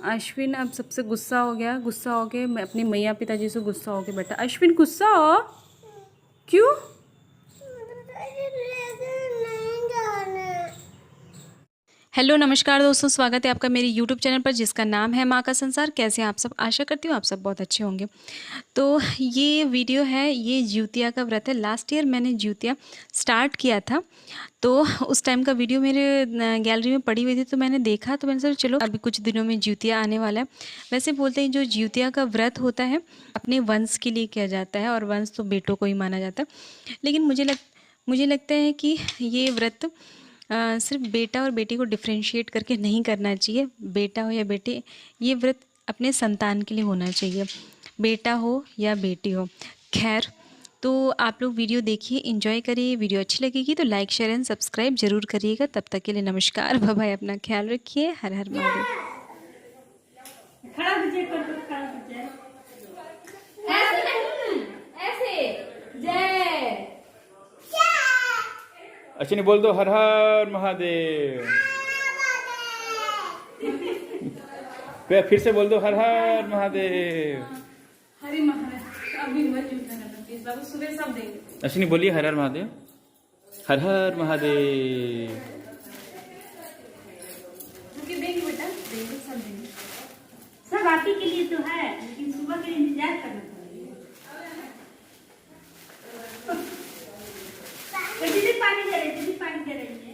अश्विन अब सबसे गुस्सा हो गया, गुस्सा हो के मैं अपनी मैया पिताजी से गुस्सा हो के बैठा। अश्विन गुस्सा हो क्यों? हेलो नमस्कार दोस्तों, स्वागत है आपका मेरे यूट्यूब चैनल पर जिसका नाम है माँ का संसार। कैसे हैं आप सब? आशा करती हूँ आप सब बहुत अच्छे होंगे। तो ये वीडियो है, ये ज्यूतिया का व्रत है। लास्ट ईयर मैंने ज्यूतिया स्टार्ट किया था, तो उस टाइम का वीडियो मेरे गैलरी में पड़ी हुई थी, तो मैंने देखा, तो मैंने सोचा चलो अभी कुछ दिनों में ज्यूतिया आने वाला है। वैसे बोलते हैं जो ज्यूतिया का व्रत होता है अपने वंश के लिए किया जाता है, और वंश तो बेटों को ही माना जाता है। लेकिन मुझे लगता है कि ये व्रत सिर्फ बेटा और बेटी को डिफ्रेंशिएट करके नहीं करना चाहिए। बेटा हो या बेटी, ये व्रत अपने संतान के लिए होना चाहिए, बेटा हो या बेटी हो। खैर, तो आप लोग वीडियो देखिए, एंजॉय करिए। वीडियो अच्छी लगेगी तो लाइक शेयर एंड सब्सक्राइब जरूर करिएगा। तब तक के लिए नमस्कार, बाय बाय, अपना ख्याल रखिए। हर हर महादेव। खड़ा दीजिए, खड़ा दीजिए। ऐसे जय। अश्विनी बोल दो हर हर महादेव। फिर से बोल दो हर हर महादेव। हरे महादेव। अभी मत जूठना प्लीज बाबू, सुबह सब देंगे। अश्विनी बोलिए हर हर महादेव, हर हर महादेव। क्योंकि देंगे बेटा, देंगे सब देंगे। सब आप ही के लिए तो है, लेकिन सुबह के लिए इंतजार करना पड़ेगा। दीदी पानी दे रही, दीदी पानी दे रही है।